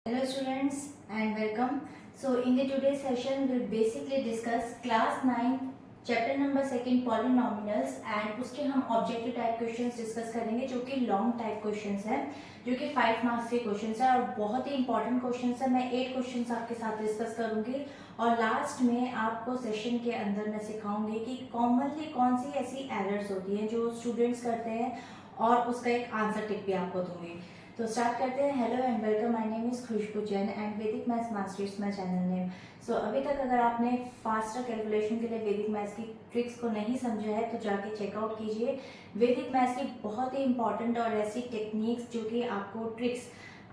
Hello students and welcome. So in the today's session we'll basically discuss class 9 chapter number 2 polynomials and उसके हम objective type questions discuss करेंगे जो कि long type questions हैं जो कि 5 marks के questions हैं और बहुत ही important questions हैं। मैं 8 questions आपके साथ discuss करूँगी और लास्ट में आपको सेशन के अंदर मैं सिखाऊंगी कि कॉमनली कौन सी ऐसी एरर्स होती हैं जो स्टूडेंट्स करते हैं और उसका एक आंसर टिप भी आपको दूंगी। तो स्टार्ट करते हैं। Hello and welcome, my name is Khushboo Jain and Vedic maths masters my channel name. So अभी तक अगर आपने फास्टर कैलकुलेशन के लिए वैदिक मैथ्स की ट्रिक्स को नहीं समझा है तो जाके चेकआउट कीजिए। वैदिक मैथ्स की बहुत ही इंपॉर्टेंट और ऐसी टेक्निक्स जो कि आपको ट्रिक्स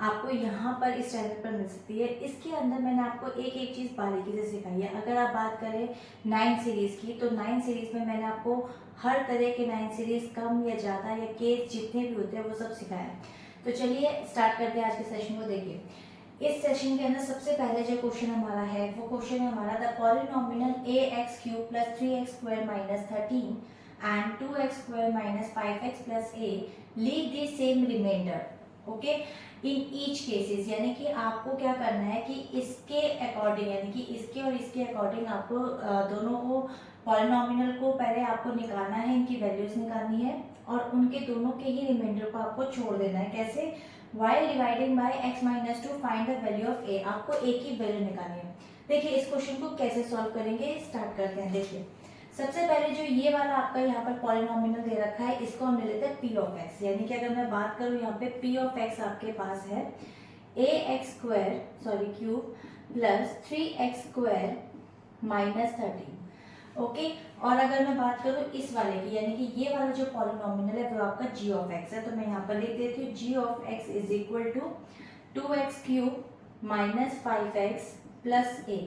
आपको यहाँ पर इस चैनल पर मिल सकती है। इसके अंदर मैंने आपको एक एक चीज़ बारीकी से सिखाई है। अगर आप बात करें 9 सीरीज़ की तो 9 सीरीज़ में मैंने आपको हर तरह के 9 सीरीज़ कम या ज़्यादा या केस जितने भी होते हैं वो सब सिखाया है। तो चलिए स्टार्ट करते हैं आज के सेशन को। देखिए इस सेशन के अंदर सबसे पहले जो क्वेश्चन हमारा है वो क्वेश्चन है हमारा the polynomial ax³ + 3x² - 13 and 2x² - 5x + a leave the same remainder. Okay, in each cases यानी कि आपको क्या करना है कि इसके अकॉर्डिंग यानी कि इसके और इसके अकॉर्डिंग आपको दोनों को पॉलिनोमियल को पहले आपको निकालना है, इनकी वैल्यूज निकालनी है और उनके दोनों के ही रिमाइंडर को आपको छोड़ देना है। कैसे? while dividing by x - 2 find the value of a। आपको a की वैल्यू निकालनी है। देखिए इस क्वेश्चन को कैसे सॉल्व करेंगे, स्टार्ट करते हैं। देखिए सबसे पहले जो ये वाला आपका यहाँ पर पॉलिनोमियल दे रखा है इसको हम ले लेते हैं p ऑफ x। यानी कि अगर मैं बात करूँ यहाँ पे p ऑफ x आपके पास है ax² प्लस 3x² - 13। ओके, और अगर मैं बात करूँ इस वाले की यानी कि ये वाला जो पॉलिनोमियल है वो आपका g ऑफ x है। तो मैं यहाँ पर लिख देती हूँ g of x is equal to 2x³ - 5x + a।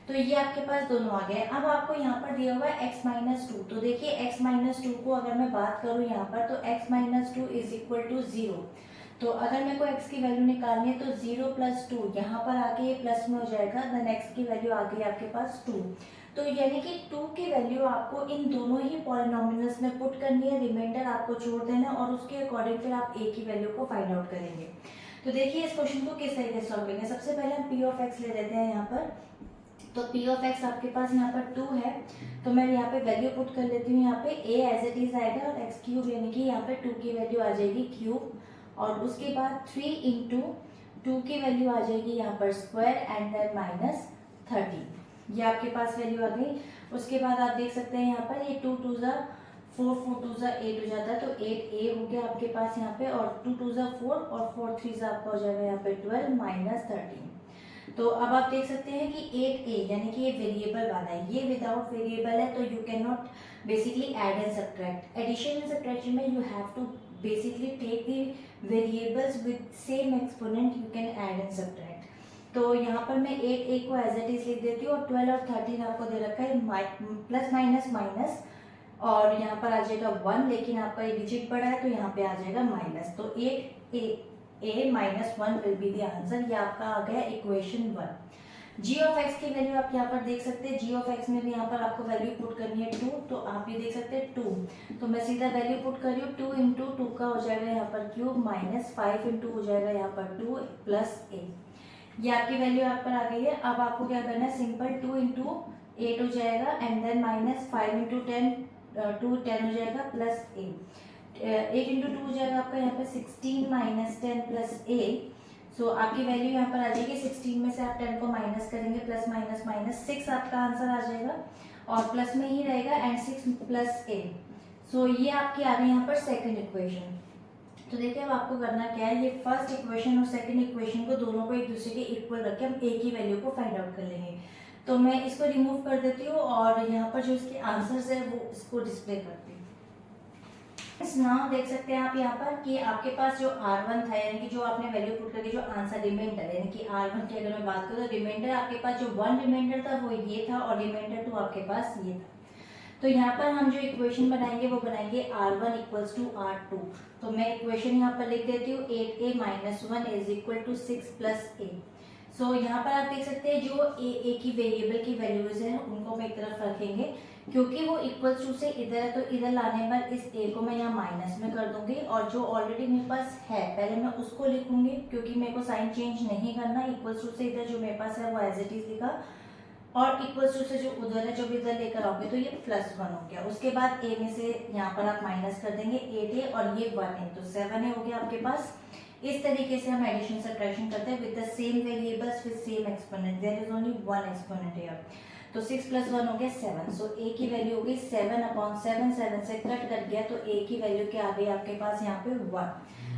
तो ये आपके पास दोनों आ गए। अब आपको यहाँ पर दिया हुआ है x - 2। तो देखिए x - 2 को अगर मैं बात करूँ यहाँ पर तो x - 2 इज इक्वल टू 0। तो अगर मेरे को x की वैल्यू निकालनी है तो 0 + 2 यहाँ पर आके ये प्लस में हो जाएगा, देन x की वैल्यू आ गई आपके पास 2। तो यानी कि 2 की वैल्यू आपको इन दोनों ही पॉलिनोमियल्स में पुट करनी है, रिमाइंडर आपको छोड़ देना है और उसके अकॉर्डिंग फिर आप a की वैल्यू को फाइंड आउट करेंगे। तो देखिए इस क्वेश्चन को किस तरीके से सॉल्व करेंगे। सबसे पहले हम p ऑफ x ले लेते हैं यहाँ पर। तो p ऑफ x आपके पास यहाँ पर 2 है तो मैं यहाँ पे वैल्यू पुट कर लेती हूँ। यहाँ पे a एज इट इज आएगा और x³ यानी कि यहाँ पे 2 की वैल्यू आ जाएगी क्यूब और उसके बाद 3 × 2 की वैल्यू आ जाएगी यहाँ पर स्क्वायर एंड देन -13। ये आपके पास वैल्यू आ गई। उसके बाद आप देख सकते हैं यहाँ पर ये 2 × 2 = 4, 4 × 2 = 8 हो जाता है। तो 8a हो गया आपके पास यहाँ पे और 2 × 2 = 4 और 4 × 3 = आपका हो जाएगा यहाँ पे 12 - 13। तो अब आप देख सकते हैं कि 8a यानी कि ये वेरिएबल वाला है, ये विदाउट वेरिएबल है तो you can not basically add and subtract. Addition and subtraction में you have to basically take the variables with same exponent, you can add and subtract. तो यहाँ पर मैं 8a को एज इट इज लिख देती हूँ और 12 और 13 आपको दे रखा है प्लस माइनस माइनस और यहाँ पर आ जाएगा 1, लेकिन आपका ये डिजिट बड़ा है तो यहाँ पे आ जाएगा माइनस। तो 8a - 1 will be the answer. ये आपका आ गया इक्वेशन 1। g ऑफ x की वैल्यू आप यहाँ पर देख सकते हैं। g ऑफ x में भी यहाँ पर आपको वैल्यू पुट करनी है 2, तो आप ये देख सकते हैं 2। तो मैं सीधा वैल्यू पुट कर रही हूँ। 2 × 2 का हो जाएगा यहाँ पर क्यूब माइनस 5 × हो जाएगा यहाँ पर 2 प्लस a। ये आपकी वैल्यू यहाँ पर आ गई है। अब आपको क्या करना है, सिंपल 2 × 8 हो जाएगा एंड देन माइनस 5 × 10 2 10 हो जाएगा प्लस a। 8 × 2 हो जाएगा आपका यहाँ पे 16 - 10 प्लस a। सो आपकी वैल्यू यहाँ पर आ जाएगी 16 में से आप 10 को माइनस करेंगे, प्लस माइनस माइनस 6 आपका आंसर आ जाएगा और प्लस में ही रहेगा एंड 6 प्लस a। सो ये आपकी आ गई यहाँ पर सेकंड इक्वेशन। तो देखिए अब आपको करना क्या है, ये फर्स्ट इक्वेशन और सेकंड इक्वेशन को दोनों को एक दूसरे के इक्वल रख के हम a की वैल्यू को फाइंड आउट कर लेंगे। तो मैं इसको रिमूव कर देती हूँ और यहाँ पर जो इसके आंसर्स है वो इसको डिस्प्ले करती हूँ। नाउ देख सकते हैं आप यहाँ पर कि आपके पास जो R1 था यानी कि जो आपने वैल्यू पुट करके जो आंसर रिमाइंडर यानी कि R1 की अगर मैं बात करूँ तो रिमाइंडर आपके पास जो 1 रिमाइंडर था वो ये था और रिमाइंडर 2 आपके पास ये था। तो यहाँ पर हम जो इक्वेशन बनाएंगे वो बनाएंगे R1 = R2। तो मैं इक्वेशन यहाँ पर लिख देती हूँ 8a - 1 = 6 + a। सो यहाँ पर आप देख सकते हैं जो ए की वेरिएबल की वैल्यूज है उनको हम एक तरफ रखेंगे, क्योंकि वो इक्वल्स टू से इधर है तो इधर लाने पर इस ए को मैं यहाँ माइनस में कर दूंगी, और जो ऑलरेडी मेरे पास है पहले मैं उसको लिखूंगी, क्योंकि मेरे को साइन चेंज नहीं करना। इक्वल्स टू से इधर जो मेरे पास है वो एज इट इज लिखा, और इक्वल्स टू से जो उधर है जो भी इधर लेकर आओगे तो ये +1 हो गया। उसके बाद ए में से यहाँ पर आप माइनस कर देंगे 8a, और ये 1 into 7a हो गया आपके पास। इस तरीके से हम एडिशन सब्ट्रैक्शन करते हैं with the same variables with same exponent, there is only one exponent here. तो 6 + 1 हो गया 7, सो a की वैल्यू हो गई 7/7, 7 से कट कर गया तो a की वैल्यू क्या आ गई आपके पास यहाँ पे 1,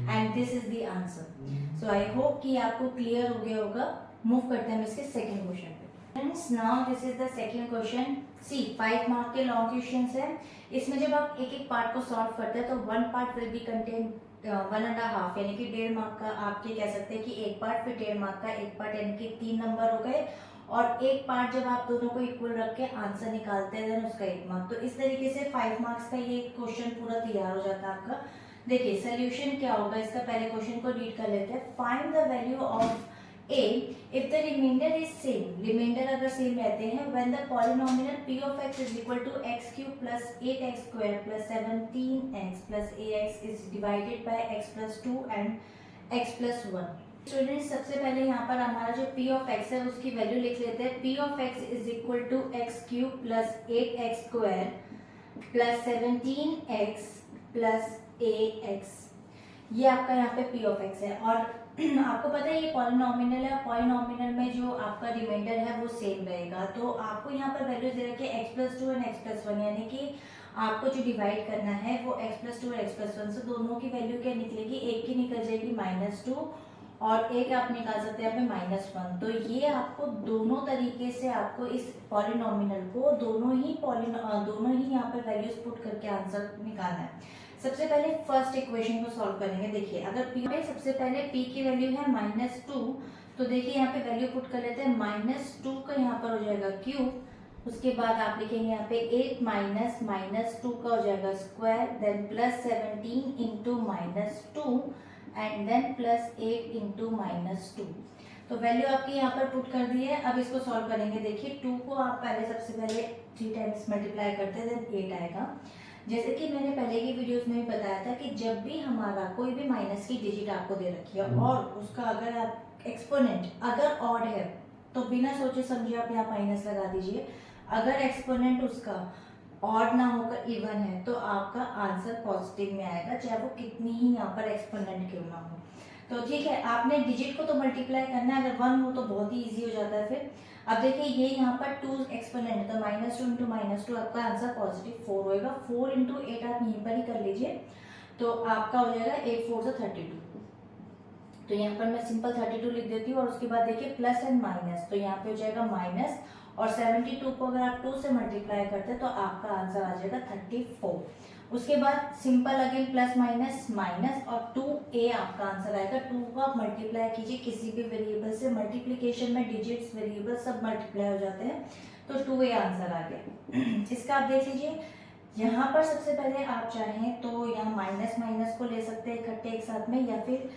and this is the answer. So I hope कि आपको क्लियर हो गया होगा। मूव करते हैं हम इसके सेकंड क्वेश्चन पे। Friends now this is the second question. See 5 mark के लॉन्ग क्वेश्चंस है। इसमें जब आप एक एक पार्ट को सॉल्व करते हैं तो one part will be contain 1.5, यानी कि 1.5 मार्क का। आप ये कह सकते हैं कि एक पार्ट फिर 1.5 मार्क का एक पार्ट, यानी कि 3 नंबर हो गए। और एक पार्ट जब आप दोनों को इक्वल रख के आंसर निकालते हैं देन उसका 1 मार्क। तो इस तरीके से 5 मार्क्स का ये क्वेश्चन पूरा तैयार हो जाता है आपका। देखिए सोल्यूशन क्या होगा इसका, पहले क्वेश्चन को रीड कर लेते हैं। Find the value of a if the remainder is same, remainder अगर सेम रहते हैं, when the polynomial p of x is equal to x cube plus 8x square plus 17x plus ax is divided by x plus 2 and x plus 1। Students सबसे पहले यहाँ पर हमारा जो p of x है उसकी वैल्यू लिख लेते हैं। p of x is equal to x cube plus 8x square plus 17x plus ax, ये आपका यहाँ पे p of x है। और आपको पता है ये पॉलिनोमिनल है, पॉलिनोमिनल में जो आपका रिमाइंडर है वो सेम रहेगा। तो आपको यहाँ पर वैल्यूज दे रखी है x plus 2 और x plus 1, यानी कि आपको जो डिवाइड करना है वो x plus 2 और x plus 1 से दोनों की वैल्यू क्या निकलेगी, एक की निकल जाएगी -2 और एक आप निकाल सकते हैं यहाँ पे -1। तो ये आपको दोनों तरीके से आपको इस पॉलिनोमिनल को दोनों ही यहाँ पर वैल्यूज पुट करके आंसर निकालना है। सबसे पहले फर्स्ट इक्वेशन को सॉल्व करेंगे। देखिए अगर p पे सबसे पहले p की वैल्यू है -2, तो देखिए यहाँ पे वैल्यू पुट कर लेते हैं। -2 का यहाँ पर हो जाएगा क्यूब, उसके बाद आप लिखेंगे यहाँ पे 8 माइनस -2 का हो जाएगा square, then +17 into -2 and then +8 into -2। तो वैल्यू आपकी यहाँ पर पुट कर दी है। अब इसको सॉल्व करेंगे। देखिए 2 को आप पहले सबसे पहले 3 टाइम्स मल्टीप्लाई करते हैं देन 8 आएगा। जैसे कि मैंने पहले की वीडियोस में भी बताया था कि जब भी हमारा कोई भी माइनस की डिजिट आपको दे रखी है और उसका अगर आप एक्सपोनेंट अगर ऑड है तो बिना सोचे समझे आप यहाँ माइनस लगा दीजिए। अगर एक्सपोनेंट उसका ऑड ना होकर इवन है तो आपका आंसर पॉजिटिव में आएगा, चाहे वो कितनी ही यहाँ पर एक्सपोनेंट क्यों ना हो। तो ठीक है, आपने डिजिट को तो मल्टीप्लाई करना है, अगर 1 हो तो बहुत ही ईजी हो जाता है फिर। अब देखिए ये यहाँ पर 2 एक्सपोनेंट है तो -2 इंटू -2 आपका आंसर पॉजिटिव 4 होएगा। 4 इंटू 8 आप यहीं पर ही कर लीजिए तो आपका हो जाएगा 8 4 से 32। तो यहाँ पर मैं सिंपल 32 लिख देती हूँ और उसके बाद देखिए प्लस एंड माइनस, तो यहाँ पे हो जाएगा माइनस, और 72 को अगर आप 2 से मल्टीप्लाई करते हैं तो आपका आंसर आ जाएगा 34। उसके बाद simple again plus minus minus और 2a आपका आंसर आएगा। 2 को आप मल्टीप्लाई कीजिए किसी भी वेरिएबल से, मल्टीप्लिकेशन में डिजिट्स वेरिएबल सब मल्टीप्लाई हो जाते हैं, तो 2a आंसर आ गया। इसका आप देख लीजिए यहाँ पर सबसे पहले आप चाहें तो यहाँ माइनस माइनस को ले सकते हैं इकट्ठे एक साथ में, या फिर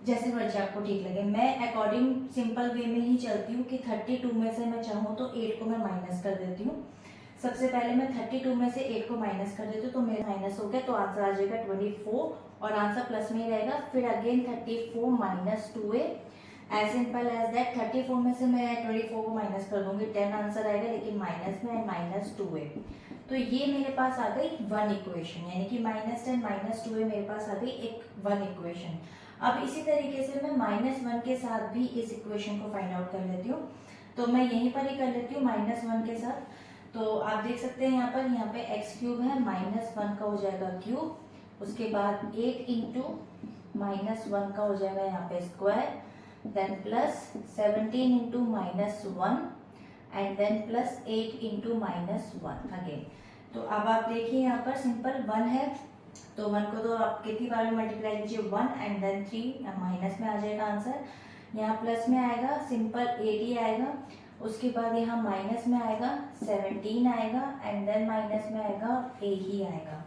जैसे मर्जी आपको ठीक लगे। मैं अकॉर्डिंग सिंपल वे में ही चलती हूँ कि 32 में से मैं चाहूँ तो 8 को मैं माइनस कर देती हूँ। सबसे पहले मैं 32 में से 8 को माइनस कर देती हूँ तो मेरा माइनस हो गया, तो आंसर आ जाएगा 24 और आंसर प्लस में ही रहेगा। फिर again 34 minus 2a, as simple as that. 34 में से मैं 24 को माइनस कर दूंगी 10 आंसर आएगा, लेकिन माइनस में -2a। तो ये मेरे पास आ गई 1 इक्वेशन, यानी कि -10 -2a मेरे पास आ गई एक 1 इक्वेशन। अब इसी तरीके से मैं -1 के साथ भी इस इक्वेशन को फाइंड आउट कर लेती हूँ, तो मैं यहीं पर ही कर लेती हूँ -1 के साथ। तो आप देख सकते हैं यहाँ पे x क्यूब है, -1 का हो जाएगा क्यूब, उसके बाद 8 इंटू -1 का हो जाएगा यहाँ पे square, then plus 17 into -1 and then plus 8 into -1 again. तो अब आप देखिए यहाँ पर सिंपल 1 है तो 1 को तो आप कितनी बार में मल्टीप्लाई कीजिए 1 एंड देन 3, माइनस में आ जाएगा आंसर। यहाँ प्लस में आएगा सिंपल 8 ही आएगा, उसके बाद यहाँ माइनस में आएगा 17 आएगा एंड देन माइनस में आएगा a ही आएगा।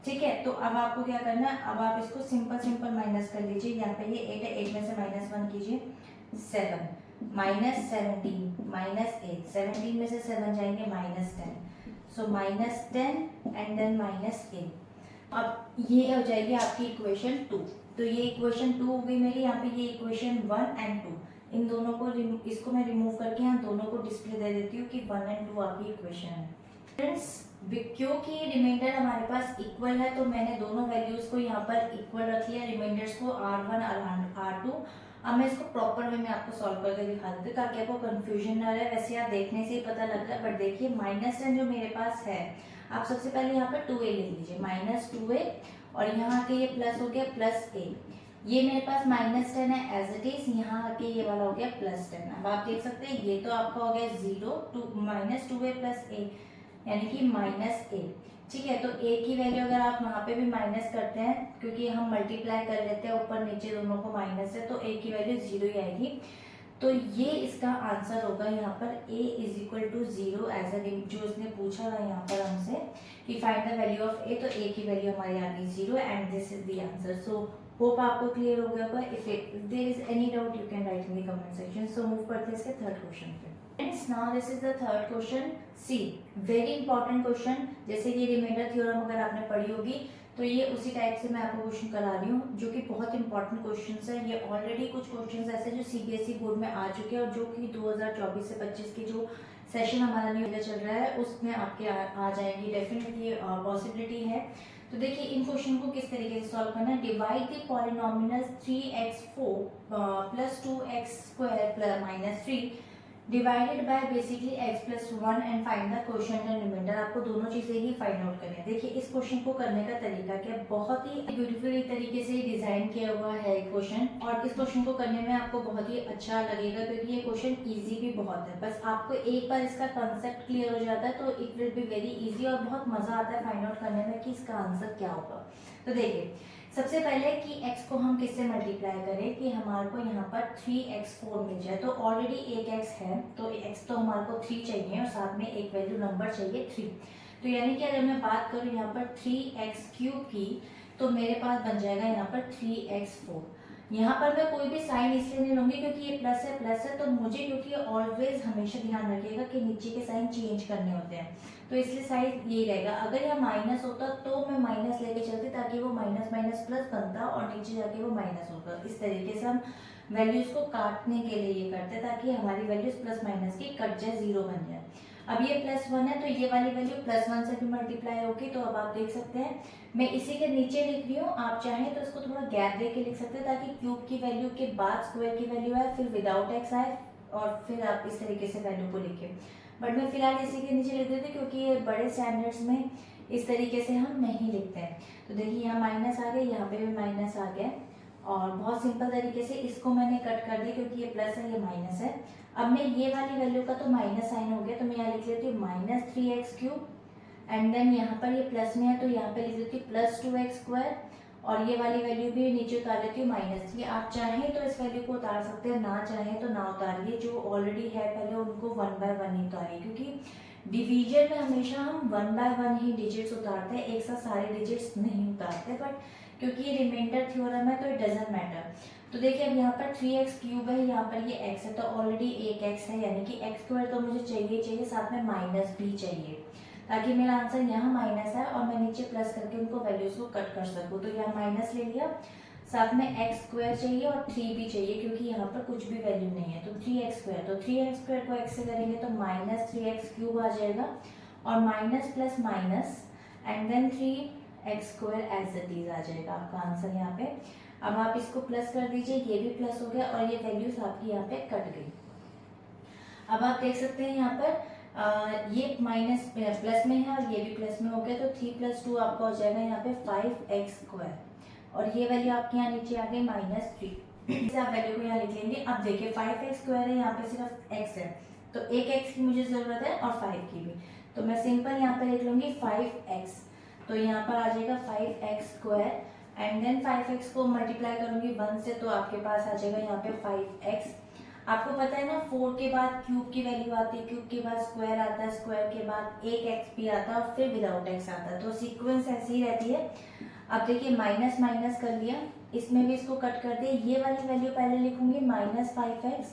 ठीक है, तो अब आपको क्या करना है, अब आप इसको सिंपल माइनस कर लीजिए। यहाँ पे ये 8 है, 8 में से -1 कीजिए 7, -17 -8, 17 में से 7 जाएंगे -10, सो -10 एंड देन -8। अब ये हो जाएगी आपकी इक्वेशन 2। तो ये इक्वेशन 2 हो गई मेरी। यहाँ पे ये इक्वेशन 1 एंड 2, इन दोनों को इसको मैं रिमूव करके यहाँ दोनों को डिस्प्ले दे देती हूँ कि 1 एंड 2 आपकी इक्वेशन है। फ्रेंड्स, क्योंकि रिमाइंडर हमारे पास इक्वल है तो मैंने दोनों वैल्यूज को यहाँ पर इक्वल रख लिया, रिमाइंडर्स को R1 और R2। अब मैं इसको प्रॉपर वे में आपको सॉल्व करके दिखा देती हूँ ताकि आपको कंफ्यूजन ना रहे। वैसे आप देखने से ही पता लग रहा है, बट देखिए -10 जो मेरे पास है, आप सबसे पहले यहाँ पर 2a लिख लीजिए, -2a, और यहाँ आके ये प्लस हो गया +a। ये मेरे पास -10 है एज इट इज, यहाँ आके ये वाला हो गया +10। अब आप देख सकते हैं ये तो आपका हो गया 0 -2a + a, यानी कि -a। ठीक है, तो a की वैल्यू अगर आप वहाँ पे भी माइनस करते हैं, क्योंकि हम मल्टीप्लाई कर लेते हैं ऊपर नीचे दोनों को माइनस से, तो a की वैल्यू 0 ही आएगी। तो ये इसका आंसर होगा यहाँ पर a = 0 एज ए, जो इसने पूछा था यहाँ पर हमसे कि find the value of a, तो a की वैल्यू हमारी आ गई 0 and this is the answer. So hope आपको क्लियर हो गया होगा। If there is any doubt you can write in the comment section. So move करते हैं इसके थर्ड क्वेश्चन पे। Friends, now this is the third question. See, very important question. जैसे कि रिमाइंडर थ्योरम अगर आपने पढ़ी होगी तो ये उसी टाइप से मैं आपको क्वेश्चन करा रही हूँ, जो कि बहुत इंपॉर्टेंट क्वेश्चंस है। ये ऑलरेडी कुछ क्वेश्चंस ऐसे जो सीबीएसई बोर्ड में आ चुके हैं और जो कि 2024 से 25 के जो सेशन हमारा न्यू चल रहा है उसमें आपके आ जाएंगी, डेफिनेटली पॉसिबिलिटी है। तो देखिए इन क्वेश्चन को किस तरीके से सॉल्व करना है। Divide the polynomials 3x4 + 2x² - 3 divided by basically x + 1 and find the quotient and remainder. आपको दोनों चीजें ही फाइंड आउट करनी है। देखिए इस क्वेश्चन को करने का तरीका क्या, बहुत ही ब्यूटीफुल तरीके से डिजाइन किया हुआ है क्वेश्चन, और इस क्वेश्चन को करने में आपको बहुत ही अच्छा लगेगा क्योंकि ये क्वेश्चन इजी भी बहुत है। बस आपको एक बार इसका कंसेप्ट क्लियर हो जाता है तो it will be very easy, और बहुत मजा आता है फाइंड आउट करने में कि इसका आंसर क्या होगा। तो देखिए सबसे पहले कि x को हम किससे मल्टीप्लाई करें कि हमारे को यहाँ पर 3x4 मिल जाए। तो ऑलरेडी एक x है तो x तो हमारे को 3 चाहिए और साथ में एक वैल्यू नंबर चाहिए 3। तो यानी कि अगर मैं बात करूँ यहाँ पर 3x³ की, तो मेरे पास बन जाएगा यहाँ पर 3x4। यहाँ पर मैं कोई भी साइन इसलिए नहीं लूंगी क्योंकि ये प्लस है, तो मुझे, क्योंकि ऑलवेज हमेशा ध्यान रखिएगा कि नीचे के साइन चेंज करने होते हैं, तो इसलिए साइन यही रहेगा। अगर यह माइनस होता तो मैं माइनस लेके चलती ताकि वो माइनस माइनस प्लस बनता और नीचे जाके वो माइनस होता। इस तरीके से हम वैल्यूज को काटने के लिए ये करते ताकि हमारी वैल्यूज प्लस माइनस की कट जाए, 0 बन जाए। अब ये +1 है तो ये वाली वैल्यू +1 से भी मल्टीप्लाई होगी। तो अब आप देख सकते हैं मैं इसी के नीचे लिख रही हूँ, आप चाहें तो इसको थोड़ा गैप दे के लिख सकते हैं ताकि क्यूब की वैल्यू के बाद स्क्वायर की वैल्यू आए, फिर विदाउट एक्स आए, और फिर आप इस तरीके से वैल्यू को लिखें। बट मैं फिलहाल इसी के नीचे लिख देती हूँ क्योंकि ये बड़े स्टैंडर्ड्स में इस तरीके से हम नहीं लिखते हैं। तो देखिए यहाँ माइनस आ गया, यहाँ पे भी माइनस आ गया, और बहुत सिंपल तरीके से इसको मैंने कट कर दिया क्योंकि ये प्लस है ये माइनस है। अब मैं ये वाली वैल्यू का तो माइनस साइन हो गया तो मैं यहाँ लिख लेती हूँ -3x³ एंड देन यहाँ पर ये प्लस में है तो यहाँ पे लिख देती हूँ +2x², और ये वाली वैल्यू भी नीचे उतार लेती हूँ -3। आप चाहें तो इस वैल्यू को उतार सकते हैं, ना चाहें तो ना उतारिए। जो ऑलरेडी है पहले उनको 1 by 1 ही उतारिए, क्योंकि डिवीजन में हमेशा हम 1 by 1 ही डिजिट्स उतारते हैं, एक साथ सारे डिजिट्स नहीं उतारते। बट क्योंकि ये रिमाइंडर थ्योरम है तो इट डजंट मैटर। तो देखिए अब यहाँ पर 3x³ है, यहाँ पर ये x है, तो ऑलरेडी एक x है, यानी कि x² तो मुझे चाहिए, साथ में माइनस भी चाहिए ताकि मेरा आंसर यहाँ माइनस है और मैं नीचे प्लस करके उनको वैल्यूज को कट कर सकूँ। तो यहाँ माइनस ले लिया, साथ में x² चाहिए और 3 भी चाहिए क्योंकि यहाँ पर कुछ भी वैल्यू नहीं है। तो 3x², तो 3x² को x से करेंगे तो -3x³ आ जाएगा, और minus plus minus and then 3x² as it is आ जाएगा आपका आंसर यहाँ पे। अब आप इसको प्लस कर दीजिए, ये भी प्लस हो गया और ये वैल्यूज आपकी यहाँ पे कट गई। अब आप देख सकते हैं यहाँ पर ये माइनस प्लस में है और ये भी प्लस में हो गया, तो 3 + 2 आपका हो जाएगा यहाँ पे 5x², और ये वैल्यू आपके यहाँ नीचे आ गई -3। आप वैल्यू को यहाँ लिख लेंगे। अब देखिए 5x² है, यहाँ पे सिर्फ x है तो एक x की मुझे जरूरत है और 5 की भी, तो मैं सिंपल यहाँ पे लिख लूंगी 5x। तो यहाँ पर आ जाएगा 5x² एंड देन 5x को मल्टीप्लाई करूंगी 1 से तो आपके पास आ जाएगा यहाँ पे 5x। आपको पता है ना 4 के बाद क्यूब की वैल्यू आती है, क्यूब के बाद स्क्वायर आता है, स्क्वायर के बाद एक x भी आता है और फिर विदाउट x आता है, तो सीक्वेंस ऐसी ही रहती है। अब देखिए माइनस माइनस कर लिया, इसमें भी इसको कट कर दिया, ये वाली वैल्यू पहले लिखूंगी -5x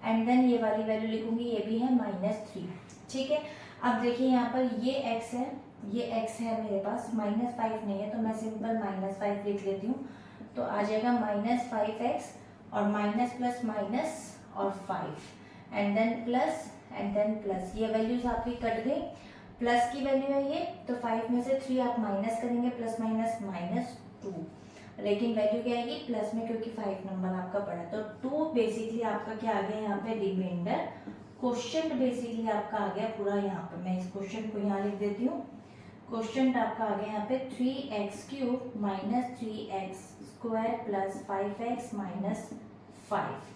एंड देन ये वाली वैल्यू लिखूंगी, ये भी है -3। ठीक है, अब देखिए यहाँ पर ये x है, ये x है मेरे पास, -5 नहीं है तो मैं सिंपल -5 लिख लेती हूँ। तो आ जाएगा -5x और माइनस प्लस माइनस और 5 and then plus and then plus. ये वैल्यूज आपकी कट गई, प्लस की वैल्यू है ये, तो 5 में से 3 आप माइनस करेंगे, प्लस माइनस -2, लेकिन वैल्यू क्या आएगी प्लस में, क्योंकि 5 नंबर आपका पड़ा। तो 2 बेसिकली आपका क्या आ गया यहाँ पे रिमाइंडर। क्वेश्चन बेसिकली आपका आ गया पूरा, यहाँ पे मैं इस क्वेश्चन को यहाँ लिख देती हूँ। क्वेश्चन आपका आ गया यहाँ पे 3x³ - 3x² + 5x - 5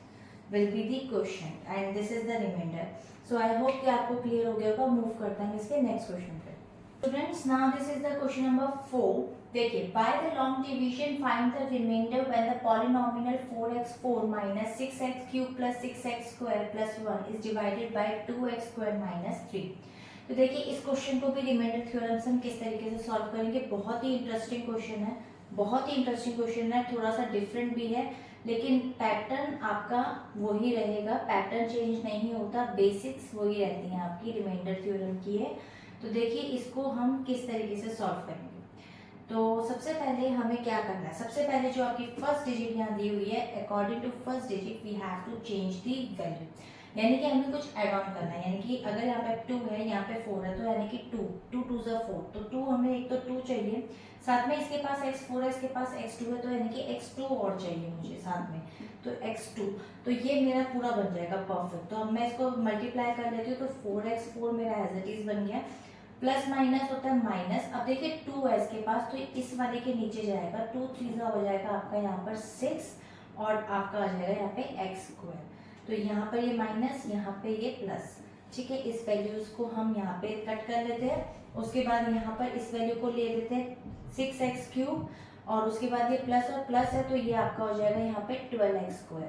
will be the quotient and this is the remainder. So I hope कि आपको क्लियर हो गया होगा। मूव करते हैं इसके नेक्स्ट क्वेश्चन पे। Students, now this is the question number 4। देखिए, by the long division find the remainder when the polynomial 4x4 - 6x³ + 6x² + 1 is divided by 2x² - 3। तो देखिए, इस क्वेश्चन को भी रिमाइंडर थ्योरम से हम किस तरीके से सॉल्व करेंगे। बहुत ही इंटरेस्टिंग क्वेश्चन है, बहुत ही इंटरेस्टिंग क्वेश्चन है, थोड़ा सा डिफरेंट भी है, लेकिन पैटर्न आपका वही रहेगा, पैटर्न चेंज नहीं होता, बेसिक्स वही रहती हैं आपकी, रिमाइंडर थ्योरम की है। तो देखिए, इसको हम किस तरीके से सॉल्व करेंगे। तो सबसे पहले हमें क्या करना है, सबसे पहले जो आपकी फर्स्ट डिजिट यहाँ दी हुई है, according to first digit we have to change the value, यानी कि हमें कुछ ऐड ऑन करना है। यानी कि अगर यहाँ पे 2 है, यहाँ पे 4 है, तो यानी कि 2 2 = 4, तो 2 हमें एक तो 2 चाहिए, साथ में इसके पास x4 है, इसके पास x2 है, तो यानी कि x2 और चाहिए मुझे साथ में, तो x2, तो ये मेरा पूरा बन जाएगा परफेक्ट। तो अब मैं इसको मल्टीप्लाई कर लेती हूँ, तो 4x4 मेरा एज इट इज बन गया, प्लस माइनस होता है माइनस। अब देखिए 2 है इसके पास, तो इस वाले के नीचे जाएगा, 2 3 हो जाएगा आपका यहाँ पर 6 और आपका आ जाएगा यहाँ पे x²। तो यहाँ पर ये माइनस, यहाँ पे ये प्लस। ठीक है, इस वैल्यूज को हम यहाँ पे कट कर लेते हैं। उसके बाद यहाँ पर इस वैल्यू को ले लेते हैं 6x³ और उसके बाद ये प्लस और प्लस है, तो ये आपका हो जाएगा यहाँ पे 12x²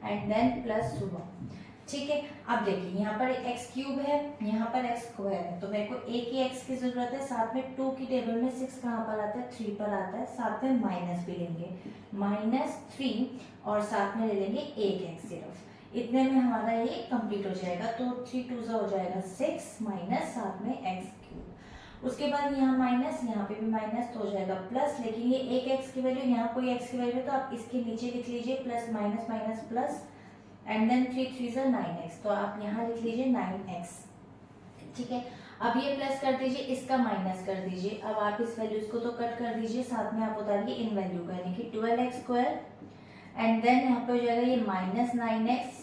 एंड देन प्लस 1। ठीक है, अब देखिए यहाँ पर x³ है, यहाँ पर x² है, तो मेरे को एक ही x की जरूरत है, साथ में 2 की टेबल में 6 कहाँ पर आता है, 3 पर आता है, साथ में माइनस भी लेंगे, -3 और साथ में ले लेंगे एक x सिर्फ, इतने में हमारा ये कंप्लीट हो जाएगा। तो 3 2 हो जाएगा 6 माइनस साथ में x³। उसके बाद यहाँ माइनस, यहाँ पे भी माइनस, तो हो जाएगा प्लस, लेकिन ये एक x की वैल्यू, यहाँ कोई x की वैल्यू, तो आप इसके नीचे लिख लीजिए plus minus minus plus and then 3 3 = 9x, तो आप यहाँ लिख लीजिए 9x। ठीक है, अब ये प्लस कर दीजिए, इसका माइनस कर दीजिए। अब आप इस वैल्यूज को तो कट कर दीजिए, साथ में आप उतारिए इन वैल्यू का, यानी कि 12x² एंड देन यहाँ पे हो जाएगा ये -9x,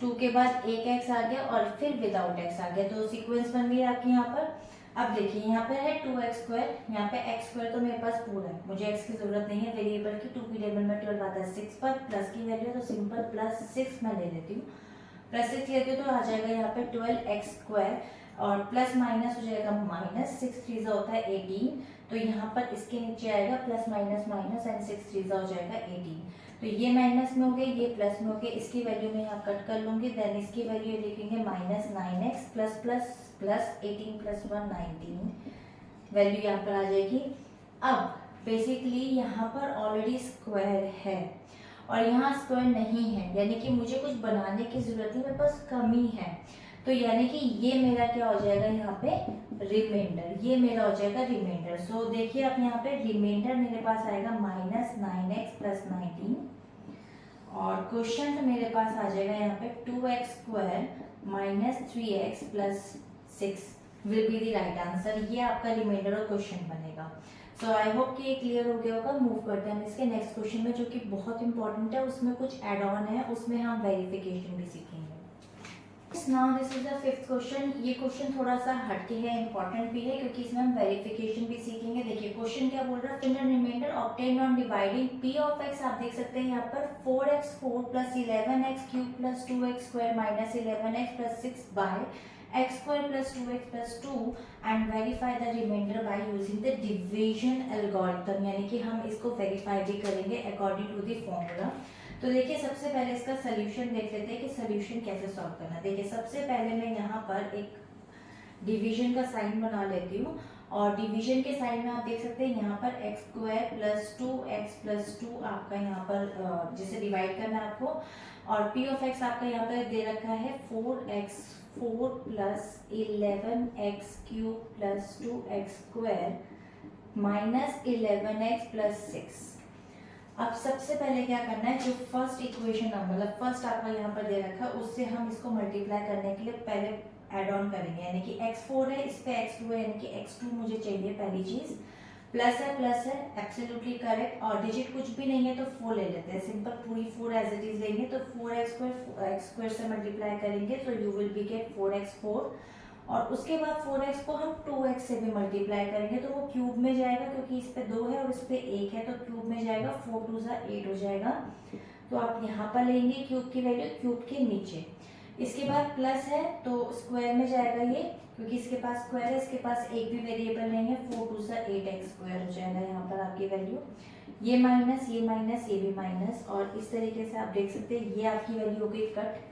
2 के बाद एक x आ गया और फिर विदाउट x आ गया, तो सीक्वेंस बन गई आपकी यहाँ पर। अब देखिए यहाँ पर है 2x², यहाँ पे x² तो मेरे पास पूरा है, मुझे x की जरूरत नहीं है वेरिएबल की। 2 की टेबल में 12 आता है 6 पर, प्लस की वैल्यू तो सिंपल +6 मैं ले लेती हूँ, +6 लेती हूँ, तो आ जाएगा यहाँ पे 12x² और प्लस माइनस हो जाएगा माइनस, 6 3 होता है 18, तो यहाँ पर इसके नीचे आएगा प्लस माइनस माइनस एंड 6 3 हो जाएगा 18, तो ये माइनस में हो गए, ये प्लस में हो गए, इसकी वैल्यू में यहाँ कट कर लूंगी, देन इसकी वैल्यू लिखेंगे -9x plus plus plus 18 + 1 19, value यहाँ पर आ जाएगी। अब बेसिकली यहाँ पर ऑलरेडी स्क्वायर है और यहाँ स्क्वायर नहीं है, यानी कि मुझे कुछ बनाने की जरूरत नहीं, मेरे पास कमी है, तो यानी कि ये मेरा क्या हो जाएगा यहाँ पे रिमाइंडर, ये मेरा हो जाएगा रिमाइंडर। सो देखिए आप यहाँ पे रिमाइंडर मेरे पास आएगा -9x + 19 और क्वेश्चन मेरे पास आ जाएगा यहाँ पे 2x² - 3x + 6 will be the right answer. ये आपका रिमाइंडर और क्वेश्चन बनेगा। सो आई होप कि ये क्लियर हो गया होगा। मूव करते हैं हम इसके नेक्स्ट क्वेश्चन में, जो कि बहुत इंपॉर्टेंट है, उसमें कुछ एड ऑन है, उसमें हम वेरिफिकेशन भी सीखेंगे। Now this is the 5th question. ये क्वेश्चन थोड़ा सा हटके है, इंपॉर्टेंट भी है, क्योंकि इसमें हम वेरिफिकेशन भी सीखेंगे। देखिए क्वेश्चन क्या बोल रहा है, find the remainder obtained on dividing p of x। आप देख सकते हैं यहाँ पर 4x4 + 11x³ + 2x² - 11x + 6 by x² + 2x + 2 and verify the remainder by using the division algorithm, यानी कि हम इसको वेरीफाई भी करेंगे अकॉर्डिंग टू द फॉर्मूला। तो देखिए सबसे पहले इसका सोल्यूशन देख लेते हैं कि सोल्यूशन कैसे सॉल्व करना है। देखिए सबसे पहले मैं यहाँ पर एक डिवीजन का साइन बना लेती हूँ और डिवीजन के साइन में आप देख सकते हैं यहाँ पर x² + 2x + 2 आपका यहाँ पर जिसे डिवाइड करना है आपको, और पी ऑफ एक्स आपका यहाँ पे दे रखा है 4x4 plus 11x³ plus 2x² minus 11x plus 6। अब सबसे पहले क्या करना है, जो फर्स्ट इक्वेशन मतलब फर्स्ट आपका यहाँ पर दे रखा है उससे हम इसको मल्टीप्लाई करने के लिए पहले ऐड ऑन करेंगे, यानी कि x4 है, इस पे x2 है, यानी कि x2 मुझे चाहिए पहली चीज, प्लस है एब्सोल्युटली करेक्ट, और डिजिट कुछ भी नहीं है तो 4 ले लेते हैं, सिंपल पूरी 4 एज इट इज लेंगे, तो 4x² से मल्टीप्लाई करेंगे तो you will be gate 4x4, और उसके बाद 4x को हम 2x से भी मल्टीप्लाई करेंगे तो वो क्यूब में जाएगा, क्योंकि इस पे 2 है और इस पे 1 है तो क्यूब में जाएगा, 4 2 8 हो जाएगा। तो आप यहाँ पर लेंगे क्यूब की वैल्यू क्यूब के नीचे। इसके बाद प्लस है तो स्क्वायर में जाएगा ये, क्योंकि इसके पास स्क्वायर है, इसके पास एक भी वेरिएबल नहीं है, 4 2 8x² हो जाएगा यहाँ पर आपकी वैल्यू। ये माइनस ये भी माइनस, और इस तरीके से आप देख सकते हैं ये आपकी वैल्यू हो गई कट।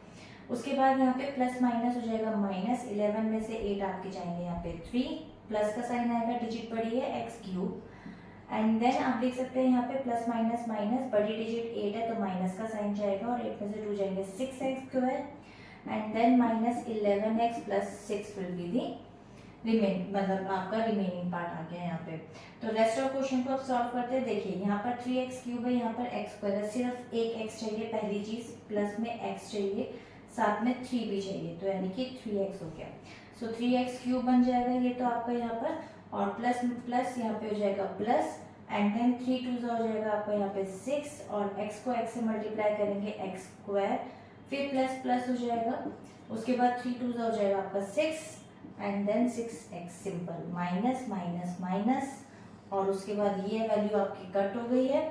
उसके बाद यहाँ पे प्लस माइनस हो जाएगा माइनस, 11 में से 8 आपके जाएंगे यहाँ पे 3, प्लस का साइन आएगा, डिजिट बड़ी है x³, एंड देन आप देख सकते हैं यहाँ पे प्लस माइनस माइनस, बड़ी डिजिट 8 है तो माइनस का साइन जाएगा, और 8 में से 2 जाएंगे 6x², and then minus 11x plus 6 will be the मतलब आपका रिमेनिंग पार्ट आ गया यहाँ पे। तो रेस्ट ऑफ क्वेश्चन को आप सॉल्व करते हैं। देखिए यहाँ पर 3x³ है, यहाँ पर x² है, सिर्फ एक x चाहिए पहली चीज, प्लस में x चाहिए, साथ में 3 भी चाहिए, तो यानी कि 3x हो गया। सो 3x³ बन जाएगा ये तो आपका यहाँ पर, और प्लस प्लस यहाँ पे हो जाएगा प्लस, एंड देन 3 2 हो जाएगा आपका यहाँ पे 6, और x को x से मल्टीप्लाई करेंगे x², फिर प्लस प्लस हो जाएगा, उसके बाद 3 2 हो जाएगा आपका 6, and then 6x, simple, minus minus minus, और उसके बाद ये वैल्यू आपकी कट हो गई है,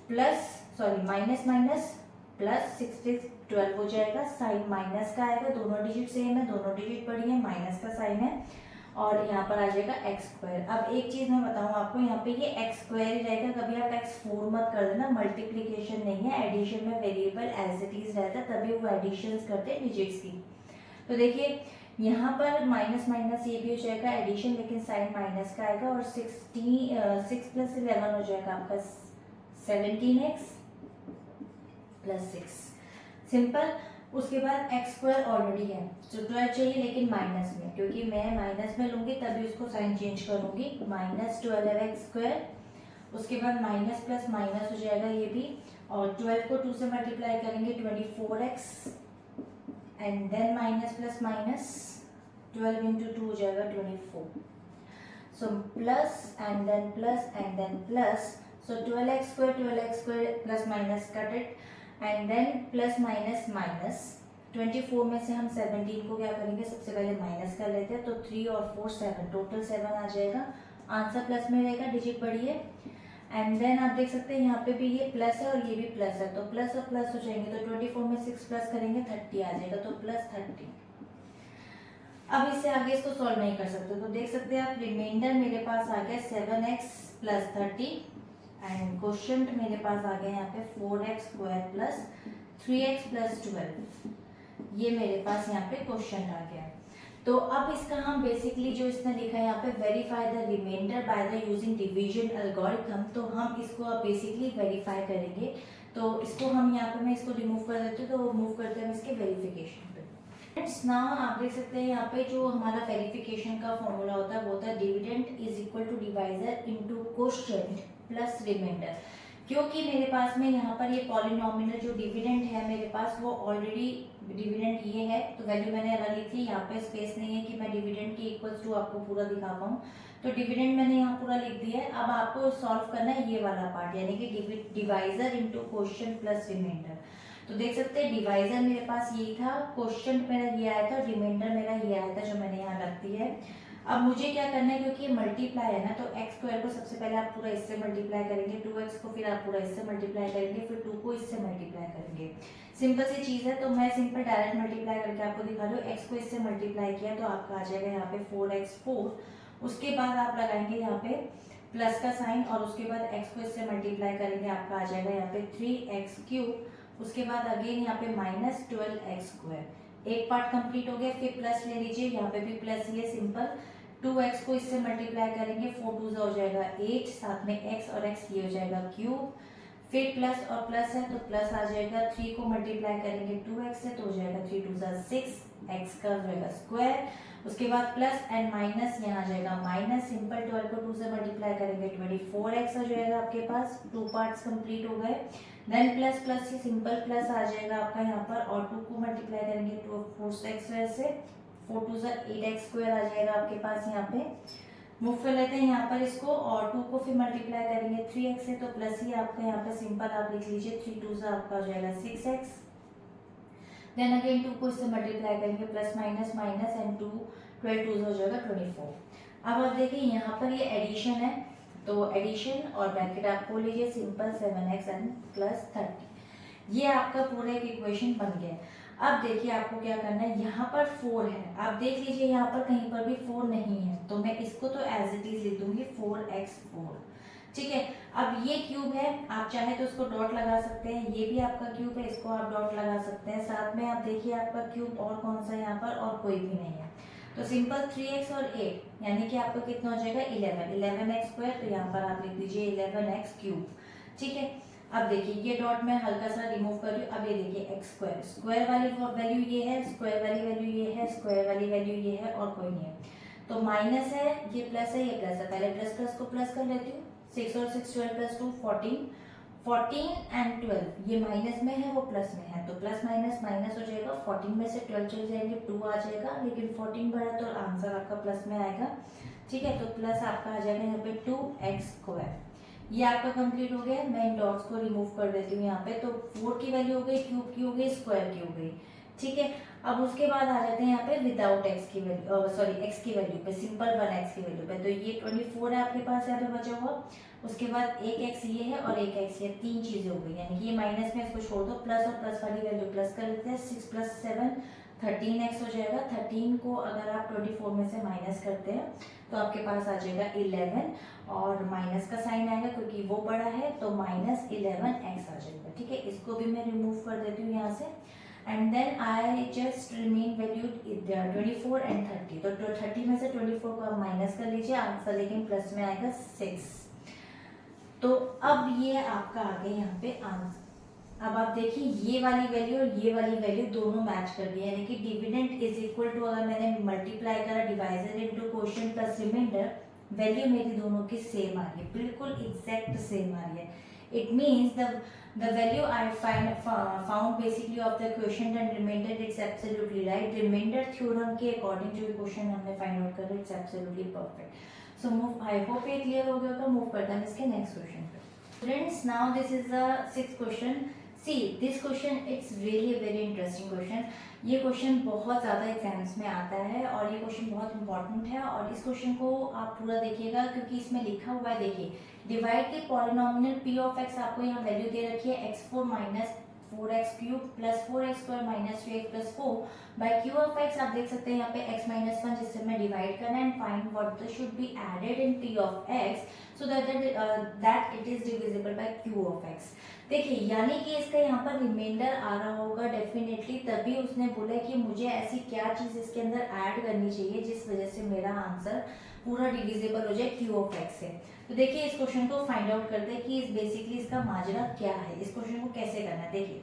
plus sorry minus minus plus 6 12 हो जाएगा, साइन माइनस का आएगा, दोनों डिजिट सेम है, दोनों डिजिट बड़ी है, माइनस का साइन है, और यहाँ पर आ जाएगा x²। अब एक चीज मैं बताऊँ आपको, यहाँ पे ये x² ही रहेगा, कभी आप x4 मत कर देना, मल्टीप्लीकेशन नहीं है, एडिशन में वेरिएबल एज इट इज रहता है, तभी वो एडिशन करते हैं डिजिट्स की। तो देखिए यहाँ पर माइनस माइनस ये भी हो जाएगा एडिशन, लेकिन साइन माइनस का आएगा, और 6 प्लस 11 हो जाएगा आपका 17x प्लस 6, सिंपल। उसके बाद x² ऑलरेडी है, तो 12 चाहिए लेकिन माइनस में, क्योंकि मैं माइनस में लूंगी तभी उसको साइन चेंज करूंगी, माइनस 12x², उसके बाद माइनस प्लस माइनस हो जाएगा ये भी, और 12 को 2 से मल्टीप्लाई करेंगे 24x, and then minus plus minus 12 into 2 हो जाएगा 24, so plus and then plus and then plus, so 12x² plus minus cut it, and then plus minus minus, 24 में से हम 17 को क्या करेंगे, सबसे पहले माइनस कर लेते हैं, तो 3 और 4 7, टोटल 7 आ जाएगा, आंसर प्लस में रहेगा, डिजिट बड़ी है, एंड देन आप देख सकते हैं यहाँ पे भी ये प्लस है और ये भी प्लस है, तो प्लस और प्लस हो जाएंगे, तो 24 में 6 प्लस करेंगे 30 आ जाएगा, तो प्लस 30। अब इससे आगे इसको सॉल्व नहीं कर सकते, तो देख सकते हैं आप रिमाइंडर मेरे पास आ गया 7x प्लस 30, एंड क्वोशिएंट मेरे पास आ गया यहाँ पे 4x² प्लस 3x प्लस 12, ये मेरे पास यहाँ पे क्वोशिएंट आ गया। तो अब इसका हम बेसिकली जो इसने लिखा है यहाँ पे verify the remainder by the using division algorithm, तो हम इसको अब बेसिकली वेरीफाई करेंगे। तो इसको हम यहाँ पे मैं इसको रिमूव कर देती हूँ, तो मूव करते हैं इसके वेरिफिकेशन पे। फ्रेंड्स नाउ आप देख सकते हैं यहाँ पे जो हमारा वेरिफिकेशन का फॉर्मूला होता है वो होता है dividend is equal to divisor into quotient plus remainder. क्योंकि मेरे पास में यहाँ पर ये पॉलिनोमियल जो डिविडेंड है मेरे पास वो ऑलरेडी डिविडेंड ये है, तो वैल्यू मैंने अलग ली थी, यहाँ पे स्पेस नहीं है कि मैं डिविडेंड की इक्वल्स टू आपको पूरा दिखा पाऊँ, तो डिविडेंड मैंने यहाँ पूरा लिख दिया है। अब आपको सॉल्व करना है ये वाला पार्ट, यानी कि divisor into quotient plus remainder. तो देख सकते हैं डिवाइजर मेरे पास यही था, क्वोशिएंट मेरा ये आया था, रिमाइंडर मेरा ये आया था जो मैंने यहाँ रख दिया है। अब मुझे क्या करना है, क्योंकि ये मल्टीप्लाई है ना, तो x² को सबसे पहले आप पूरा इससे मल्टीप्लाई करेंगे, 2x को फिर आप पूरा इससे मल्टीप्लाई करेंगे, फिर 2 को इससे मल्टीप्लाई करेंगे। सिंपल सी चीज है, तो मैं सिंपल डायरेक्ट मल्टीप्लाई करके आपको दिखा रही हूँ। x को इससे मल्टीप्लाई किया तो आपका आ जाएगा यहाँ पे 4x4, उसके बाद आप लगाएंगे यहाँ पे प्लस का साइन, और उसके बाद x को इससे मल्टीप्लाई करेंगे, आपका आ जाएगा यहाँ पे 3x³, उसके बाद अगेन यहाँ पे माइनस 12x², एक पार्ट कंप्लीट हो गया, फिर प्लस ले लीजिए, यहाँ पे भी प्लस ही है, सिंपल। 2x को इससे मल्टीप्लाई करेंगे, 4 2 हो जाएगा 8, साथ में x और x ये हो जाएगा क्यूब, फिर प्लस और प्लस है तो प्लस आ जाएगा, 3 को मल्टीप्लाई करेंगे 2x से तो हो जाएगा 3 2 6, x का हो जाएगा स्क्वायर। उसके बाद प्लस एंड माइनस, यहाँ आ जाएगा माइनस, सिंपल 12 को 2 से मल्टीप्लाई करेंगे 24x हो जाएगा आपके पास, 2 पार्ट्स कंप्लीट हो गए। देन प्लस प्लस से सिंपल प्लस आ जाएगा आपका यहाँ पर, और 2 को मल्टीप्लाई करेंगे 2 4x से 4 2 8x स्क्वायर आ जाएगा आपके पास। यहाँ पे मूव कर लेते हैं यहाँ पर इसको, और 2 को फिर मल्टीप्लाई करेंगे 3x से तो प्लस ही आपका यहाँ पे सिंपल आप लिख लीजिए, 3 2 आपका हो जाएगा 6x। देन अगेन 2 को इससे मल्टीप्लाई करेंगे प्लस माइनस माइनस एंड 2 12 2 हो जाएगा 24। अब आप देखिए यहाँ पर ये एडिशन है, तो एडिशन और ब्रैकेट आप खोल लीजिए, सिंपल 7x एंड प्लस 30, ये आपका पूरा एक इक्वेशन बन गया। अब देखिए आपको क्या करना है, यहाँ पर 4 है, आप देख लीजिए यहाँ पर कहीं पर भी 4 नहीं है, तो मैं इसको तो एज इट इज लिख दूंगी 4x4, ठीक है। अब ये क्यूब है, आप चाहे तो इसको डॉट लगा सकते हैं, ये भी आपका क्यूब है, इसको आप डॉट लगा सकते हैं। साथ में आप देखिए आपका क्यूब और कौन सा यहाँ पर, और कोई भी नहीं है, तो सिंपल 3x और 8 यानी कि आपका कितना हो जाएगा 11x स्क्वायर, तो यहाँ पर आप लिख दीजिए 11x क्यूब, ठीक है। अब देखिए ये डॉट मैं हल्का सा रिमूव कर रही हूँ। अब ये देखिए एक्स स्क्वायर, स्क्वायर वाली वैल्यू ये है, स्क्वायर वाली वैल्यू ये है, स्क्वायर वाली वैल्यू ये है, और कोई नहीं है, तो माइनस है, ये प्लस है, ये प्लस है। पहले प्लस प्लस को प्लस कर लेती हूँ, 6 और 6 12 प्लस 2 14, 14 एंड 12 ये माइनस में है, वो प्लस में है, तो प्लस माइनस माइनस हो जाएगा, 14 में से 12 चले जाएंगे 2 आ जाएगा, लेकिन 14 बढ़ा तो आंसर आपका प्लस में आएगा, ठीक है। तो प्लस आपका आ जाएगा यहाँ पे 2x स्क्वायर। ये आपका कंप्लीट हो गया। मैं इन डॉट्स को रिमूव कर देती हूँ यहाँ पे, तो 4 की वैल्यू हो गई, क्यूब की हो गई, स्क्वायर की हो गई, ठीक है। अब उसके बाद आ जाते हैं यहाँ पे विदाउट एक्स की वैल्यू, सॉरी एक्स की वैल्यू पे, सिंपल 1x की वैल्यू पे, तो ये 24 है आपके पास यहाँ पे बचा हुआ। उसके बाद एक एक्स ये है और एक एक्स ये, 3 चीजें हो गई, यानी कि ये माइनस में इसको छोड़ दो, प्लस और प्लस वाली वैल्यू प्लस कर लेते हैं, 6 + 7 13x हो जाएगा। 13 को अगर आप 24 में से माइनस करते हैं तो आपके पास आ जाएगा 11, और माइनस का साइन आएगा क्योंकि वो बड़ा है, तो -11x आ जाएगा, ठीक है। इसको भी मैं रिमूव कर देती हूँ यहाँ से, and then I just remain value 24 and 30, तो 30 में से 24 को आप माइनस कर लीजिए, आंसर लेकिन प्लस में आएगा 6। तो अब ये आपका आ गया यहाँ पे आंसर। अब आप देखिए ये वाली वैल्यू और ये वाली वैल्यू दोनों मैच कर गई, यानी कि डिविडेंड इज इक्वल टू, अगर मैंने मल्टीप्लाई करा divisor into quotient plus remainder, value मेरी दोनों की सेम आ रही है, बिल्कुल एग्जैक्ट सेम आ रही है। It means the value I found basically of the quotient and remainder, it's absolutely right. Remainder theorem के according जो क्वेश्चन हमने फाइंड आउट कर, it's absolutely perfect. So move, I hope ये क्लियर हो गया होगा। मूव करते हैं इसके नेक्स्ट क्वेश्चन पे। Friends, now this is the 6th question. See this question, it's really a very interesting question. ये क्वेश्चन बहुत ज़्यादा एग्जाम्स में आता है और ये क्वेश्चन बहुत इंपॉर्टेंट है, और इस क्वेश्चन को आप पूरा देखिएगा क्योंकि इसमें लिखा हुआ है, देखिए divide the polynomial p of x, आपको यहाँ वैल्यू दे रखी है x4 minus 4x cube plus 4x square minus 3x plus 4 by q of x। आप देख सकते हैं यहाँ पे x माइनस 1 जिससे मैं डिवाइड करना है, and find what the should be added in p of x so that it is divisible by q of x। देखिए यानी कि इसका यहाँ पर रिमाइंडर आ रहा होगा डेफिनेटली, तभी उसने बोला कि मुझे ऐसी क्या चीज इसके अंदर ऐड करनी चाहिए जिस वजह से मेरा आंसर पूरा डिविजिबल हो जाए q ऑफ x से। तो देखिए इस क्वेश्चन को फाइंड आउट करते हैं कि बेसिकली इसका माजरा क्या है, इस क्वेश्चन को कैसे करना है। देखिए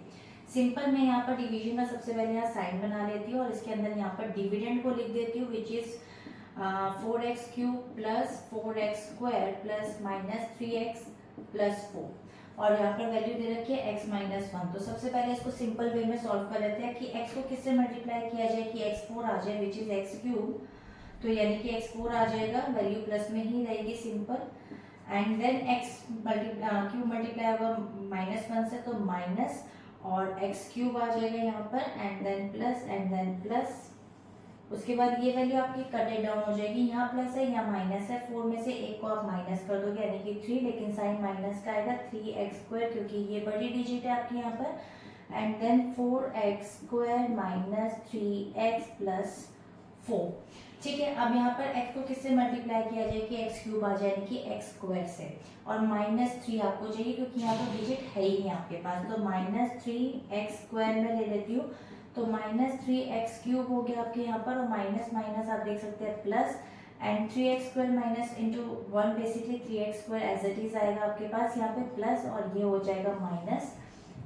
सिंपल मैं यहाँ पर डिवीजन का सबसे पहले यहाँ साइन बना लेती हूँ और इसके अंदर यहाँ पर डिविडेंड को लिख देती हूँ, which is 4x cube plus 4x square plus minus 3x plus 4, और यहाँ पर वैल्यू दे रखी है x माइनस 1। तो सबसे पहले इसको सिंपल वे में सॉल्व कर लेते हैं कि x को किससे मल्टीप्लाई किया जाए कि x4 आ जाए, विच इज x क्यूब, तो यानी कि x4 आ जाएगा, वैल्यू प्लस में ही रहेगी simple, and then x cube multiply होगा -1 से तो माइनस, और x क्यूब आ जाएगा यहाँ पर, एंड देन प्लस। उसके बाद ये वैल्यू आपकी कटेड डाउन हो जाएगी, यहाँ प्लस है यहाँ माइनस है, 4 में से एक को आप माइनस कर दोगे यानी कि 3, लेकिन साइन माइनस का आएगा 3x स्क्वायर क्योंकि ये बड़ी डिजिट है आपकी यहाँ पर, and then 4x square minus 3x plus 4, ठीक है। अब यहाँ पर x को किससे मल्टीप्लाई किया जाए कि x क्यूब आ जाए यानी कि x स्क्वायर से, और -3 आपको चाहिए क्योंकि यहाँ पर डिजिट है ही नहीं आपके पास, तो -3x स्क्वायर में ले लेती हूँ, तो -3x क्यूब हो गया आपके यहाँ पर, और माइनस माइनस आप देख सकते हैं plus, and 3x² minus into 1 basically 3x² as it is आएगा आपके पास यहाँ पे प्लस, और ये हो जाएगा माइनस।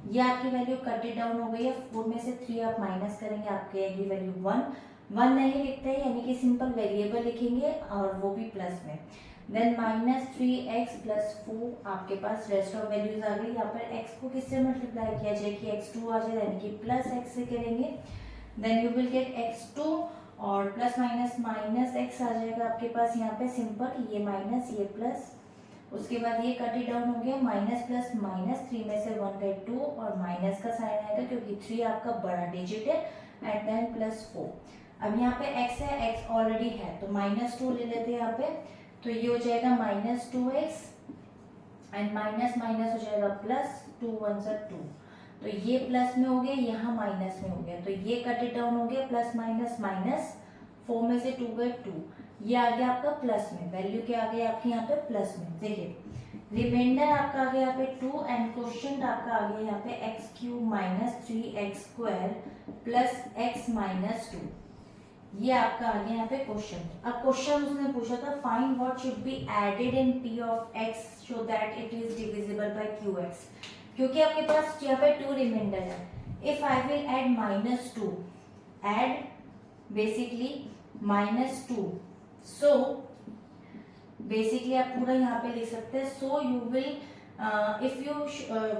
ये आपकी वैल्यू कटेड डाउन हो गई है, 4 में से 3 आप माइनस करेंगे, आपके आएगी वैल्यू 1 नहीं लिखते हैं, यानी कि सिंपल वेरिएबल लिखेंगे और वो भी प्लस में। देन माइनस 3x प्लस 4 आपके पास रेस्ट ऑफ वैल्यूज आ गई। यहाँ पर x को किससे मल्टीप्लाई किया जाए कि x2 आ जाए, यानी कि प्लस x से करेंगे। Then you will get x2 और प्लस माइनस माइनस x आ जाएगा आपके पास यहाँ पे सिंपल, ये माइनस ये प्लस। उसके बाद ये कट डाउन हो गया, माइनस प्लस माइनस, 3 में से 1 गए 2 और माइनस का साइन आएगा क्योंकि 3 आपका बड़ा डिजिट है, एंड देन प्लस 4। अब यहाँ पे x है, x ऑलरेडी है तो -2 ले लेते हैं यहाँ पे, तो ये हो जाएगा -2x एंड माइनस माइनस हो जाएगा प्लस, 2 1 से 2, तो ये प्लस में हो गया, यहाँ माइनस में हो गया, तो ये कट डाउन हो गया, प्लस माइनस माइनस, 4 में से 2 गए 2, ये आ गया आपका प्लस में, वैल्यू क्या आ गया आपके यहाँ पे प्लस में। देखिए रिमाइंडर आपका आ गया यहाँ पे 2 एंड क्वोशिएंट आपका आ गया यहाँ पे x³ minus 3x² plus x minus 2, ये आपका आ गया यहाँ पे क्वेश्चन। अब क्वेश्चन उसने पूछा था find what should be added in p of x so that it is divisible by qx, क्योंकि आपके पास यहाँ पे 2 रिमाइंडर है। If I will add -2, add basically -2, so basically आप पूरा यहाँ पे लिख सकते हैं, so you will if you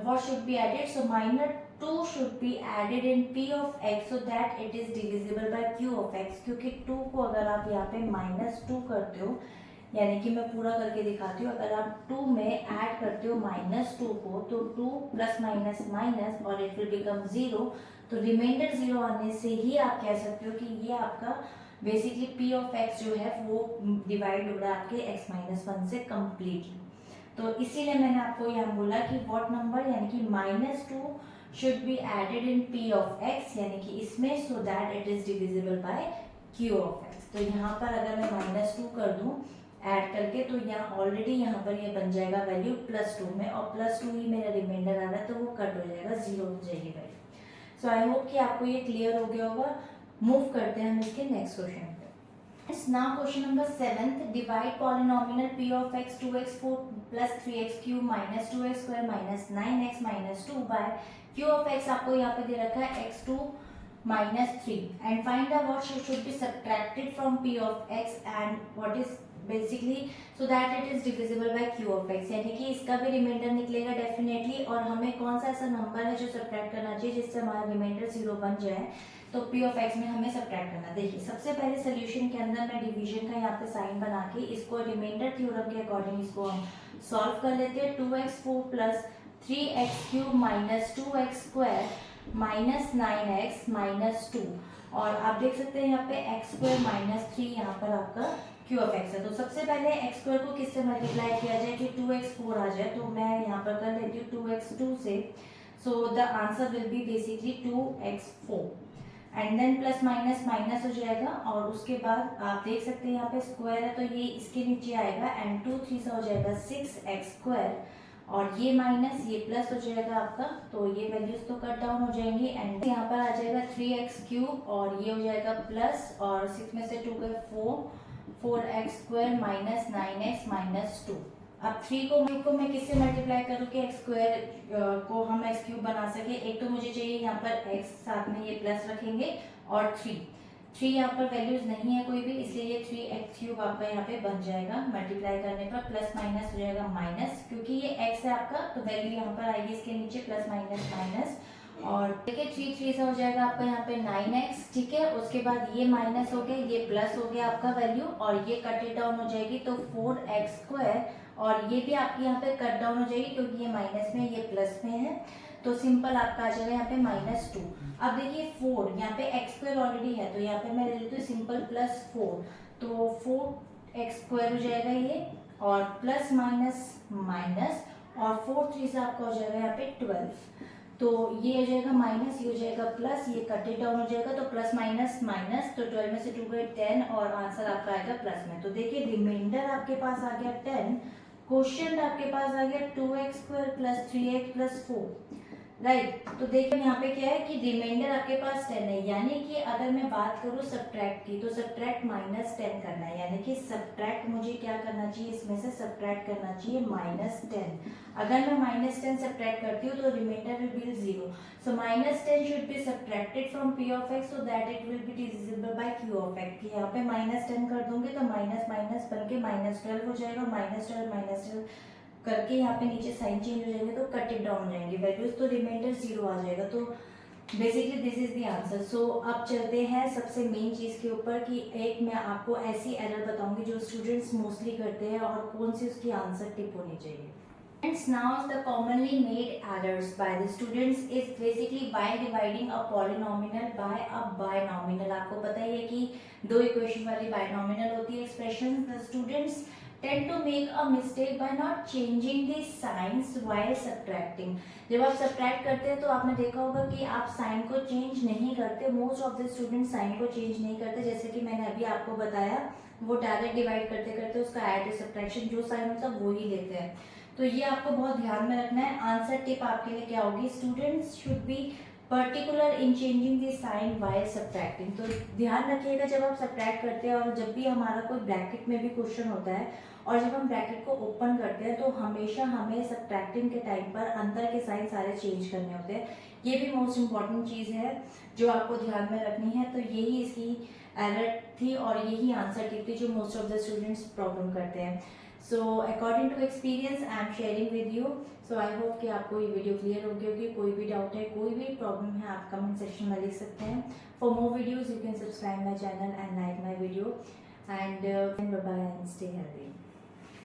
what should be added, so -2 should be added in p of x so that it is divisible by q of x, क्योंकि 2 को अगर आप यहाँ पे -2 करते हो, यानी कि मैं पूरा करके दिखाती हूँ, अगर आप 2 में ऐड करते हो -2 को, तो 2 प्लस माइनस माइनस और इट विल बिकम 0, तो रिमाइंडर 0 आने से ही आप कह सकते हो कि ये आपका बेसिकली p ऑफ x जो है वो डिवाइड हो रहा है आपके x-1 से कम्प्लीटली। तो इसीलिए मैंने आपको यहाँ बोला कि व्हाट नंबर, यानी कि -2 should be added in p of x, यानी कि इसमें so that it is divisible by q of x। तो यहाँ पर अगर मैं -2 कर दूँ ऐड करके, तो यहाँ ऑलरेडी यहाँ पर ये बन जाएगा वैल्यू +2 में, और +2 ही मेरा रिमाइंडर आ रहा है, तो वो कट हो जाएगा, 0 हो जाएगी वैल्यू। सो आई होप कि आपको ये क्लियर हो गया होगा। मूव करते हैं हम इसके नेक्स्ट क्वेश्चन पे। Now question number 7, divide polynomial p of x 2x4 plus 3x³ minus 2x² minus 9x minus 2 by q of x आपको यहाँ पे दे रखा है x2 minus 3 and find out what should be subtracted from p of x and what is basically so that it is divisible by q of x, यानी कि इसका भी reminder निकलेगा डेफिनेटली, और हमें कौन सा ऐसा नंबर है जो सब्ट्रैक्ट करना चाहिए जिससे हमारा रिमाइंडर 0 बन जाए, तो p ऑफ x में हमें सब्ट्रैक्ट करना। देखिए सबसे पहले सोल्यूशन के अंदर मैं डिवीजन का यहाँ पे साइन बना के इसको रिमाइंडर थ्योरम के अकॉर्डिंग इसको हम सॉल्व कर लेते हैं। 2x4 plus 3x³ minus 2x² minus 9x minus 2, और आप देख सकते हैं यहाँ पे x² माइनस 3 यहाँ पर आपका q ऑफ x है। तो सबसे पहले x² को किससे मल्टीप्लाई किया जाए कि 2x4 आ जाए, तो मैं यहाँ पर कर लेती हूँ 2x2 से, so the answer will be basically 2x4 and then plus minus minus हो जाएगा, और उसके बाद आप देख सकते हैं यहाँ पे स्क्वायर है तो ये इसके नीचे आएगा, एंड 2 3 से हो जाएगा 6x², और ये माइनस ये प्लस हो जाएगा आपका, तो ये वैल्यूज तो कट डाउन हो जाएंगी, एंड यहाँ पर आ जाएगा 3x³ और ये हो जाएगा प्लस, और 6 में से 2 गए 4x² माइनस 9x माइनस 2। अब 3 को मैं किससे मल्टीप्लाई करूँ कि x² को हम x³ बना सके, एक तो मुझे चाहिए यहाँ पर x, साथ में ये प्लस रखेंगे, और 3 यहाँ पर वैल्यूज नहीं है कोई भी, इसलिए ये 3x³ आपका यहाँ पे बन जाएगा, मल्टीप्लाई करने पर प्लस माइनस हो जाएगा माइनस, क्योंकि ये x है आपका तो वैल्यू यहाँ पर आएगी इसके नीचे प्लस माइनस माइनस, और देखिए 3 3 से हो जाएगा आपका यहाँ पे 9x, ठीक है। उसके बाद ये माइनस हो गया, ये प्लस हो गया आपका वैल्यू, और ये कट डाउन हो जाएगी तो 4x², और ये भी आपकी यहाँ पे कट डाउन हो जाएगी क्योंकि ये माइनस में ये प्लस में है, तो सिंपल आपका आ जाएगा यहाँ पे -2। अब देखिए 4 यहाँ पे x² ऑलरेडी है, तो यहाँ पे मैं ले लेती हूँ सिंपल +4, तो 4x² हो जाएगा ये, और प्लस माइनस माइनस, और 4 3 से आपका हो जाएगा यहाँ पे 12, तो ये हो जाएगा माइनस, ये हो जाएगा प्लस, ये कट डाउन हो जाएगा, तो प्लस माइनस माइनस, तो 12 में से 2 गए 10, और आंसर आपका आएगा प्लस में। तो देखिए रिमाइंडर आपके पास आ गया 10, क्वोशिएंट आपके पास आ गया 2x² plus 3x plus 4, right. तो देखो यहाँ पे क्या है कि रिमाइंडर आपके पास 10 है, यानी कि अगर मैं बात करूँ सब्ट्रैक्ट की, तो सब्ट्रैक्ट -10 करना है, यानी कि सब्ट्रैक्ट मुझे क्या करना चाहिए, इसमें से सब्ट्रैक्ट करना चाहिए -10। अगर मैं -10 सब्ट्रैक्ट करती हूँ तो remainder will be 0, so -10 should be subtracted from p of x so that it will be divisible by q of x। यहाँ पे -10 कर दूंगी तो माइनस माइनस बन के -12 हो जाएगा, -12 करके यहाँ पे नीचे साइन चेंज हो जाएंगे तो कट इट डाउन हो जाएंगे वैल्यूज, तो रिमाइंडर 0 आ जाएगा। तो basically this is the answer. So अब चलते हैं सबसे मेन चीज़ के ऊपर कि एक मैं आपको ऐसी एरर बताऊंगी जो स्टूडेंट्स मोस्टली करते हैं और कौन सी उसकी आंसर टिप होनी चाहिए। Hence now the commonly made errors by the students is basically while dividing a polynomial by a binomial। आपको पता ही है कि दो इक्वेशन वाली binomial होती है expression. The students tend to make a mistake by not changing the signs while subtracting। जब आप subtract करते हैं तो आपने देखा होगा कि आप साइन को चेंज नहीं करते, most of the student sign को चेंज नहीं करते, जैसे कि मैंने अभी आपको बताया वो डायरेक्ट डिवाइड करते करते उसका ऐड सब्ट्रैक्शन जो साइन होता है वो ही लेते हैं। तो ये आपको बहुत ध्यान में रखना है। आंसर टिप आपके लिए क्या होगी, students should be particular in changing the sign while subtracting. तो ध्यान रखिएगा जब आप सब्ट्रैक्ट करते हैं और जब भी हमारा कोई ब्रैकेट में भी क्वेश्चन होता है और जब हम ब्रैकेट को ओपन करते हैं तो हमेशा हमें सब्ट्रैक्टिंग के टाइम पर अंदर के साइन सारे चेंज करने होते हैं। ये भी मोस्ट इंपॉर्टेंट चीज़ है जो आपको ध्यान में रखनी है। तो यही इसकी एरर थी और यही आंसर टिप थी जो most of the students problem करते हैं। So according to experience I am sharing with you. So I hope कि आपको ये वीडियो क्लियर होगी होगी। कोई भी डाउट है, कोई भी प्रॉब्लम है, आप कमेंट सेक्शन में लिख सकते हैं। For more videos you can subscribe my channel and like my video and bye bye and stay healthy.